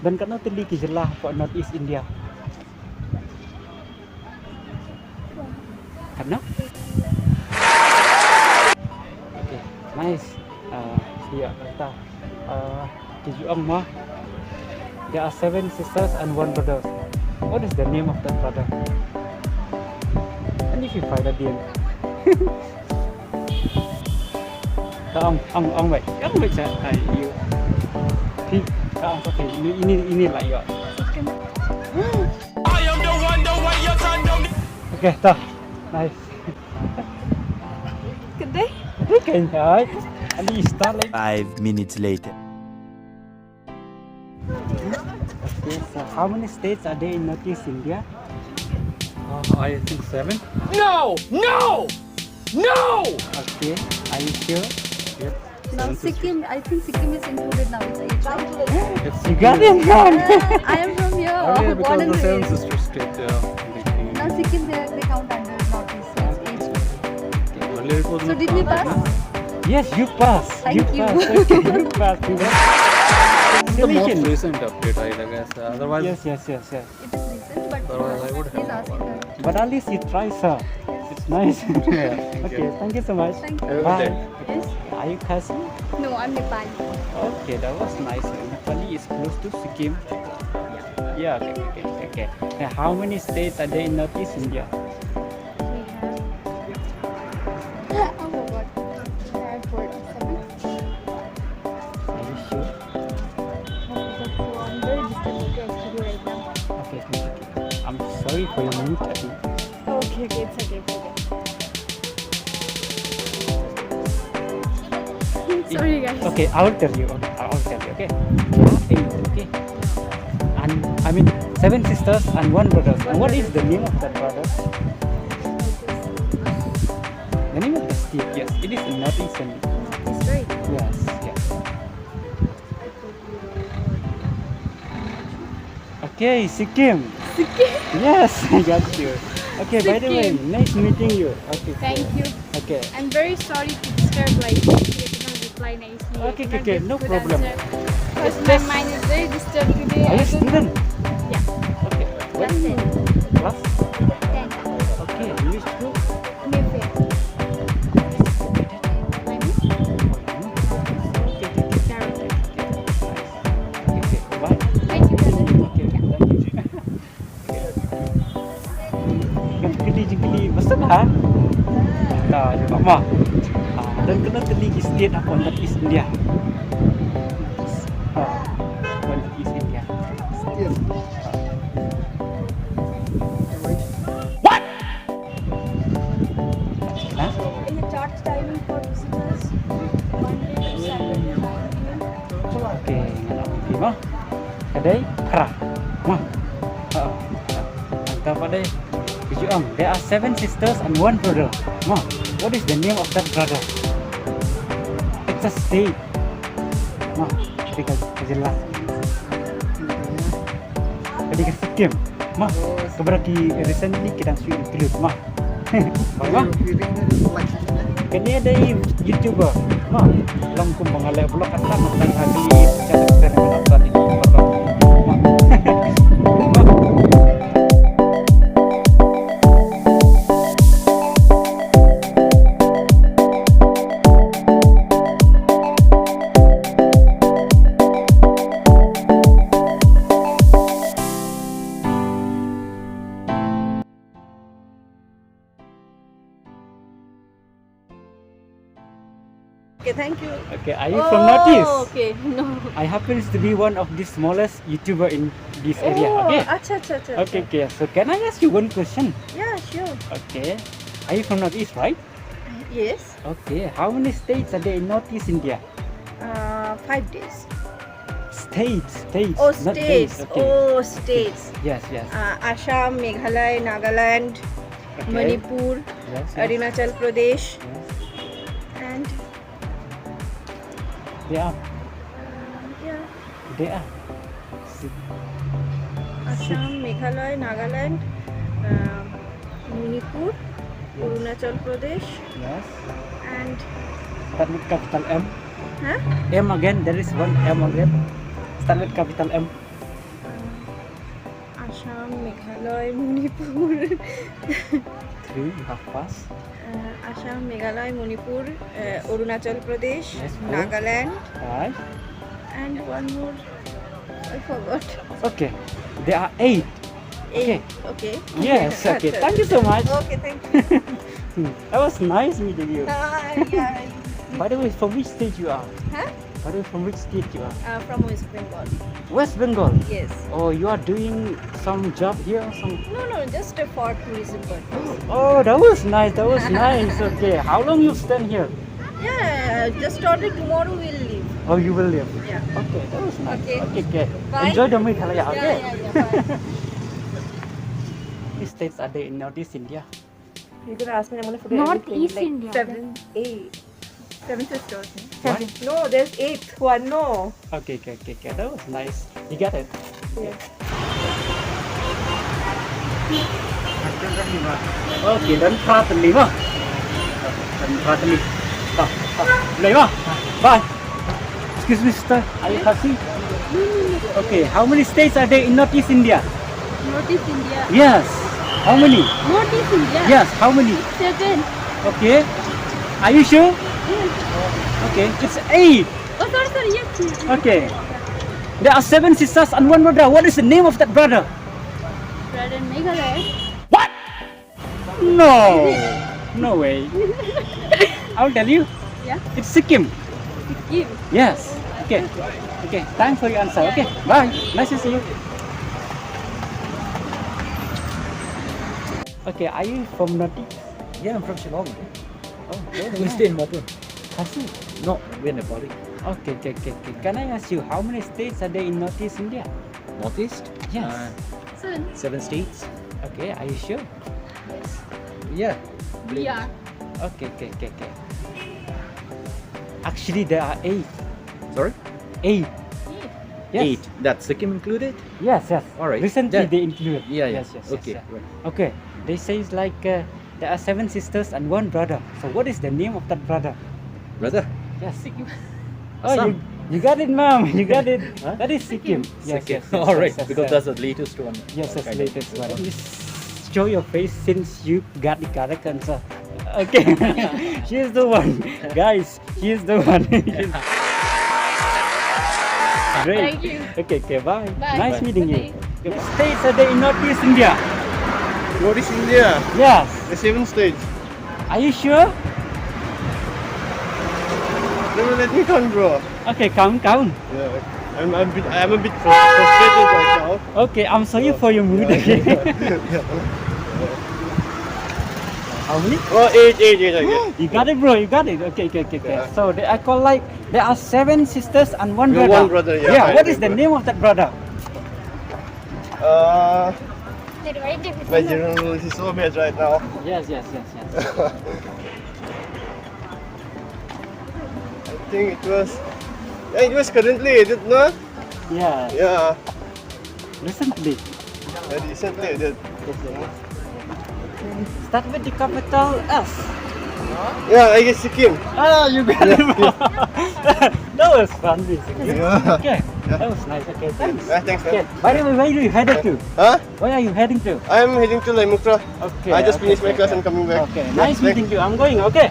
Dan kana teliki jelah for Northeast India. Karena? Okay, nice. Siap kita. Tujuan mah. There are 7 sisters and 1 brother. What is the name of that brother? And if you find a deal. Ông vậy sẽ you. Thì ông có thể ini lại gọi. Okay, ta. Nice. Good day. Okay, alright. And you start like 5 minutes later. okay, so how many states are there in Northeast India? I think 7. No! No! No! Okay, are you sure? Yep. Now Sikkim, I think Sikkim is included now. It's 8, right? You got it, man. I am from here. Oh yeah, born because and the Seven raised. Sisters state, Now Sikkim, they count under Northeast. So it's 8. earlier it was So not did we counted. pass? Yes, you pass. Thank you. Pass. Okay, you pass. You pass. The most Congratulations. recent update, I guess. Otherwise, Yes. It is recent, but Otherwise I would he's have asking her. But at least you try, sir. It's nice. thank Okay, you. thank you so much. Thank Have a you. good Bye. day. Yes? Are you Kasi? No, I'm Nepali. Okay, that was nice. Nepali is close to Sikkim. Yeah. Okay. Now, how many states are there in Northeast India? We have. Oh my god. We have 47. Are you sure? So I'm very distant with the studio right now. Okay. I'm sorry for your mute. I think. Okay, it's okay. Sorry guys. Okay, I'll tell you. Okay. There are 8. Okay. And I mean 7 sisters and 1 brother. What is the name of that brother? The name of the state? Yes, it is in Northeast India. It's right. Yes. Okay, Sikkim. Yes, I got you. Okay, by the way, Sikkim. nice meeting you. Okay. Thank you. Okay. I'm very sorry to disturb, like, I cannot reply nicely. I Okay, cannot okay, give no good problem. answer. Because my mind is very disturbed today. Are I you don't- student? Yeah. Okay. Class 10. Class? 10. Okay, which group? Mayfair. I mean, Okay. character. Okay, bye. Thank you, brother. Okay, thank you. Geli-geli, besar ha? Nah, juga mah. Dan kena teligi state apa Northeast India. Northeast India. What? Nah, In the chart timing for visitors, Monday to Saturday, 9 p.m. okay, ngaji mah. Kadai kerah. Mah. Antara pada tujuan. There are 7 sisters and 1 brother. Mah, what is the name of that brother? It's a state. Mah, ketika jelas. Ketika Sikkim. Mah, berarti recently kita sudah include. Mah. Mah. Kini ada YouTuber. Mah, langkum mengalai blog kata tentang hati cara dengan apa di foto. Mah. Okay, thank you. Okay, are you from Northeast? Okay, no. I happens to be one of the smallest YouTuber in this area. Okay. Acha. Okay. So can I ask you one question? Yeah, sure. Okay. Are you from Northeast, right? Yes. Okay. How many states are there in Northeast India? 5 days. States. Oh, not states. days. Okay. Oh, states. Yes. Assam, Meghalaya, Nagaland, Okay. Manipur, Yes. Arunachal Pradesh, Yes. and Yeah. yeah, They are. Assam, Meghalaya, Nagaland, Manipur, Arunachal Pradesh, Yes. and Start with capital M. huh? M again. There is one M again. Start with capital M. Meghalaya, Manipur, 3 you have passed. Assam, Meghalaya, Manipur, Arunachal Pradesh, Yes, four. Nagaland, 5. and one more. I forgot. Okay. There are 8. Okay. 8. Okay. Yes. Okay. Thank you so much. Okay, thank you. That was nice meeting you. Yeah. By the way, from which state you are? Huh? By the way, from which state you are? From West Bengal. West Bengal. Yes. Oh, you are doing some job here or some? No, just for tourism purpose. Oh, that was nice. That was nice. Okay. How long you stand here? Yeah, just started tomorrow we'll leave. Oh, you will live. Yeah. Okay, that was nice. Okay. Okay. Bye. Enjoy the Meghalaya. Okay. Yeah. Bye. Which states are there in Northeast India? You're gonna ask me, I'm gonna forget North everything. East like India. 7, 8. 7 sisters. What? No, there's 8th one. No. Okay. That was nice. You got it. Yes. Okay, dan praat 5. Dan praat 5. Bye. Excuse me, sister. Are you happy? Okay. How many states are there in Northeast India? Northeast India. Yes. How many? Northeast India. Yes. How many? 7. Okay. Are you sure? Okay. It's 8. Oh, sorry. Yes. Okay. There are 7 sisters and 1 brother. What is the name of that brother? Brother Meghalaya. No. No way. I'll tell you. Yeah. It's Sikkim. Give. Yes. Okay. Thanks for your answer. Okay. Bye. Nice to see you. Okay. Are you from Northeast? Yeah, I'm from Shillong. Oh, We stay in Melbourne. Kasi. No, we're in Nepali. Okay. Can I ask you how many states are there in Northeast India? Northeast? Yes. 7 states. Okay. Are you sure? Yeah. Yeah. Okay. Actually, there are 8. Sorry? 8. Yes. 8. That's Sikkim included? Yes. All right. Recently Then- they included. Yeah. Yes. Okay. yes. Right. Okay. They say it's like there are 7 sisters and 1 brother. So what is the name of that brother? Brother? Yes. Oh, Assam. you got it, ma'am. You got it. Huh? That is Sikkim. Yes. Sikkim. Yes. All right, yes, because yes. that's the latest one. Yes, that's Kind of. latest one. Just show your face since you got the correct answer. Okay. She's the one. Guys, she's the one. Great. Thank you. Okay, bye. Bye. Nice Bye. meeting you. Which states are there in Northeast India? Northeast India, Yes. the 7 states. Are you sure? Let me count, bro. Okay, count. Yeah, I'm a bit frustrated right now. Okay, I'm sorry for your mood. Okay. How many? Oh, 8, I guess. You got it, bro. You got it. Okay. Yeah. So I call like there are 7 sisters and 1 Yeah, brother. one brother, yeah, I What is the remember. name of that brother? My general is so bad right now. Yes. I think it was currently, is it not? Yeah. Yeah, Recently. recently I did. Start with the capital S. Yeah, I guess Sikkim. Ah, you got it, bro. That was fun, basically. Yeah. Okay. That was nice. Okay, thanks. Yeah, thanks, man. Okay. By the way, where are you headed to? Huh? Where are you heading to? I'm heading to Laimukra. Okay. I just okay, finished my okay, class okay. and coming back. Okay. Yeah, Nice thanks. meeting you. I'm going. Okay.